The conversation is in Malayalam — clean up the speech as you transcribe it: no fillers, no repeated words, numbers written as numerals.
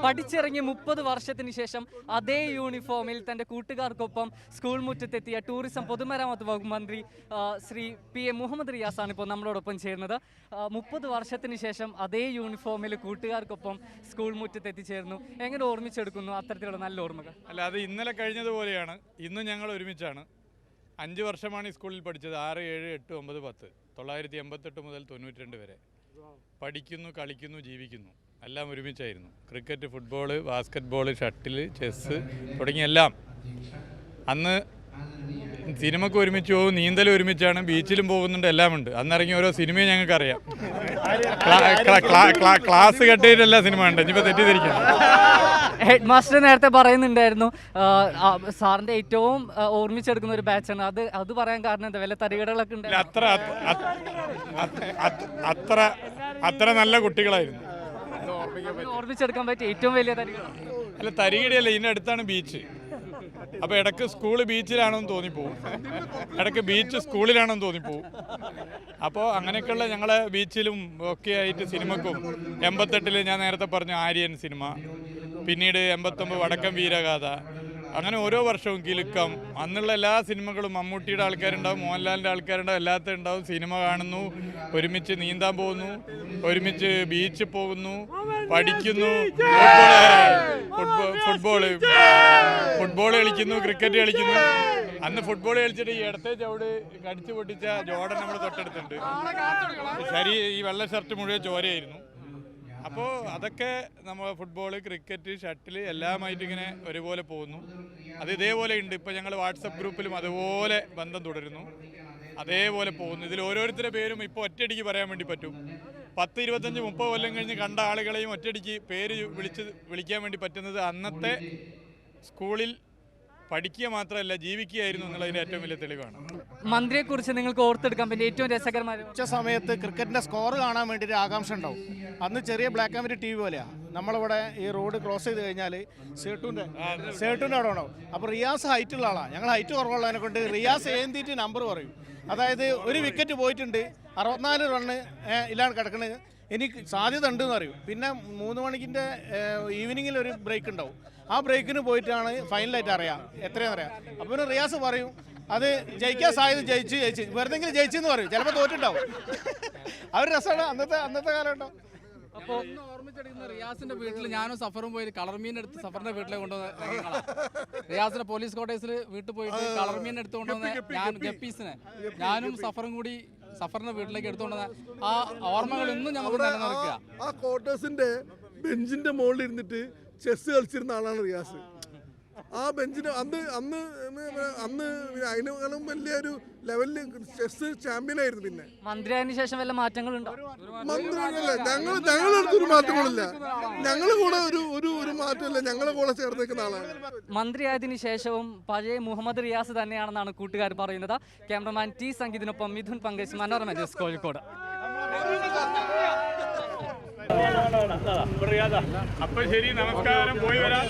പഠിച്ചിറങ്ങി 30 വർഷത്തിന് ശേഷം അതേ യൂണിഫോമിൽ തൻ്റെ കൂട്ടുകാർക്കൊപ്പം സ്കൂൾ മുറ്റത്തെത്തിയ ടൂറിസം പൊതുമരാമത്ത് വകുപ്പ് മന്ത്രി ശ്രീ PM മുഹമ്മദ് റിയാസാണ് ഇപ്പോൾ നമ്മളോടൊപ്പം ചേരുന്നത്. 30 വർഷത്തിന് ശേഷം അതേ യൂണിഫോമിൽ കൂട്ടുകാർക്കൊപ്പം സ്കൂൾ മുറ്റത്തെത്തിച്ചേർന്നു. എങ്ങനെ ഓർമ്മിച്ചെടുക്കുന്നു അത്തരത്തിലുള്ള നല്ല ഓർമ്മകൾ? അല്ല, അത് ഇന്നലെ കഴിഞ്ഞതുപോലെയാണ്. ഇന്നും ഞങ്ങൾ ഒരുമിച്ചാണ്. 5 വർഷമാണ് ഈ സ്കൂളിൽ പഠിച്ചത്. 6, 7, 8, 9, 10. 1988 മുതൽ 92 വരെ പഠിക്കുന്നു, കളിക്കുന്നു, ജീവിക്കുന്നു, എല്ലാം ഒരുമിച്ചായിരുന്നു. Cricket, football, basketball, shuttle, chess തുടങ്ങിയെല്ലാം. അന്ന് സിനിമയ്ക്ക് ഒരുമിച്ച് പോകും, നീന്തൽ ഒരുമിച്ചാണ്, ബീച്ചിലും പോകുന്നുണ്ട്, എല്ലാം ഉണ്ട്. അന്നിറങ്ങിയ ഓരോ സിനിമയും ഞങ്ങൾക്കറിയാം. ക്ലാസ് കെട്ടിയിട്ടല്ല സിനിമ ഉണ്ട്. ഇനിയിപ്പോൾ തെറ്റിദ്ധരിക്കണം. ഹെഡ് മാസ്റ്റർ നേരത്തെ പറയുന്നുണ്ടായിരുന്നു സാറിന്റെ ഏറ്റവും ഓർമ്മിച്ചെടുക്കുന്ന ഒരു ബാച്ചാണ് അത് പറയാൻ കാരണം എന്താ? വല്ല തരികടകളൊക്കെ ഉണ്ട്? അത്ര നല്ല കുട്ടികളായിരുന്നു. ഓർമ്മിച്ചെടുക്കാൻ പറ്റിയ ഏറ്റവും വലിയ തരികട? അല്ല, തരികടയല്ല, ഇതിനടുത്താണ് ബീച്ച്. അപ്പോൾ ഇടയ്ക്ക് സ്കൂള് ബീച്ചിലാണെന്ന് തോന്നിപ്പോവും, ഇടയ്ക്ക് ബീച്ച് സ്കൂളിലാണെന്ന് തോന്നിപ്പോവും. അപ്പോൾ അങ്ങനെയൊക്കെയുള്ള ഞങ്ങളെ ബീച്ചിലും ഒക്കെ ആയിട്ട് സിനിമക്കും 88 ഞാൻ നേരത്തെ പറഞ്ഞു ആര്യൻ സിനിമ, പിന്നീട് 89 വടക്കം വീരഗാഥ, അങ്ങനെ ഓരോ വർഷവും കിലുക്കം, അന്നുള്ള എല്ലാ സിനിമകളും മമ്മൂട്ടിയുടെ ആൾക്കാരുണ്ടാവും, മോഹൻലാലിൻ്റെ ആൾക്കാരുണ്ടാവും, എല്ലാത്തിനും ഉണ്ടാവും. സിനിമ കാണുന്നു, ഒരുമിച്ച് നീന്താൻ പോകുന്നു, ഒരുമിച്ച് ബീച്ചിൽ പോകുന്നു, പഠിക്കുന്നു, ഫുട്ബോൾ കളിക്കുന്നു, ക്രിക്കറ്റ് കളിക്കുന്നു. അന്ന് ഫുട്ബോൾ കളിച്ചിട്ട് ഈ ഇടത്തെ ചവിട് കടിച്ചു പൊട്ടിച്ച ജോർഡൻ നമ്മുടെ തൊട്ടടുത്തുണ്ട്. ഈ വെള്ള ഷർട്ട് മുഴുവൻ ചോരയായിരുന്നു. അപ്പോൾ അതൊക്കെ നമ്മൾ ഫുട്ബോൾ, ക്രിക്കറ്റ്, ഷട്ടിൽ എല്ലാമായിട്ട് ഇങ്ങനെ ഒരുപോലെ പോകുന്നു. അത് ഇതേപോലെ ഉണ്ട്. ഇപ്പോൾ ഞങ്ങൾ വാട്സപ്പ് ഗ്രൂപ്പിലും അതുപോലെ ബന്ധം തുടരുന്നു, അതേപോലെ പോകുന്നു. ഇതിൽ ഓരോരുത്തരുടെ പേരും ഇപ്പോൾ ഒറ്റയടിക്ക് പറയാൻ വേണ്ടി പറ്റും. 10, 25, 30 കൊല്ലം കഴിഞ്ഞ് കണ്ട ആളുകളെയും ഒറ്റയടിക്ക് പേര് വിളിക്കാൻ വേണ്ടി പറ്റുന്നത് അന്നത്തെ സ്കൂളിൽ പഠിക്കുക മാത്രമല്ല ജീവിക്കുകയായിരുന്നു എന്നുള്ളതിൻ്റെ ഏറ്റവും വലിയ തെളിവാണ്. മന്ത്രിയെ കുറിച്ച് നിങ്ങൾക്ക് ഓർത്തെടുക്കാൻ പറ്റിയ ഏറ്റവും രസകരമായ ഉച്ച സമയത്ത് ക്രിക്കറ്റിന്റെ സ്കോർ കാണാൻ വേണ്ടി ഒരു ആകാംക്ഷ ഉണ്ടാവും. അന്ന് ചെറിയ ബ്ലാക്ക് ആൻഡ് വൈറ്റ് TV പോലെയാണ്. നമ്മളിവിടെ ഈ റോഡ് ക്രോസ് ചെയ്ത് കഴിഞ്ഞാൽ സേട്ടുവിൻ്റെ അവിടെ ഉണ്ടാവും. അപ്പോൾ റിയാസ് ഹൈറ്റുള്ള ആളാണ്. ഞങ്ങൾ ഹൈറ്റ് കുറവുള്ളതിനെ കൊണ്ട് റിയാസ് ഏന്തിയിട്ട് നമ്പർ പറയും. അതായത് ഒരു വിക്കറ്റ് പോയിട്ടുണ്ട്, 64 റണ്ണ് ഇല്ലാണ്ട് കിടക്കുന്നത്, എനിക്ക് സാധ്യത ഉണ്ടെന്ന് അറിയും. പിന്നെ 3 മണിക്കിൻ്റെ ഈവനിങ്ങിൽ ഒരു ബ്രേക്ക് ഉണ്ടാവും. ആ ബ്രേക്കിന് പോയിട്ടാണ് ഫൈനലായിട്ട് അറിയാം എത്രയാണെന്ന് അറിയാം. അപ്പോൾ റിയാസ് പറയും അത് ജയിക്കാൻ സാധ്യത ജയിച്ച് വെറുതെങ്കിലും ജയിച്ചെന്ന് പറയും. ചിലപ്പോൾ തോറ്റുണ്ടാവും. അവർ രസമാണ് അന്നത്തെ കാലഘട്ടം. അപ്പോൾ ഓർമ്മിച്ചെടുക്കുന്ന റിയാസിന്റെ വീട്ടിൽ ഞാനും സഫറും പോയി കളർ മീൻ എടുത്ത് സഫറിന്റെ വീട്ടിലേക്ക് കൊണ്ടുവന്ന റിയാസിന്റെ പോലീസ് ക്വാർട്ടേഴ്സിൽ വീട്ടിൽ പോയിട്ട് കളർ മീൻ എടുത്ത് കൊണ്ടുവന്ന ഗപ്പീസിനെ ഞാനും സഫറും കൂടി സഫറിന്റെ വീട്ടിലേക്ക് എടുത്തുകൊണ്ടുവന്ന ആ ഓർമ്മകൾ ഇന്നും ഞങ്ങൾ നിലനിർത്തുക. ആ ക്വാർട്ടേഴ്സിന്റെ ബെഞ്ചിന്റെ മുകളിൽ ഇരുന്നിട്ട് ചെസ് കളിച്ചിരുന്ന ആളാണ് റിയാസ്. ആ ബെഞ്ചിന് അന്ന് അതിനേക്കാളും വലിയൊരു ലെവലിൽ ചെസ് ചാമ്പ്യൻ ആയിരുന്നു. പിന്നെ മന്ത്രിയായതിനു ശേഷം വല്ല മാറ്റങ്ങളുണ്ടോ? മന്ത്രിയല്ല, ഞങ്ങളടുത്തൊരു മാറ്റങ്ങളില്ല. ഞങ്ങൾ കൂടെ ഒരു മാറ്റമില്ല. ഞങ്ങളെ കൂടെ ചേർന്ന് നിൽക്കുന്ന ആളാണ്. മന്ത്രിയായതിനു ശേഷവും പഴയ മുഹമ്മദ് റിയാസ് തന്നെയാണെന്നാണ് കൂട്ടുകാർ പറയുന്നത്. ക്യാമറമാൻ T സംഗീതിനൊപ്പം മിഥുൻ പങ്കജ്, മനോരമ ന്യൂസ്, കോഴിക്കോട്. അപ്പോൾ ശരി, നമസ്കാരം, പോയി വരാം.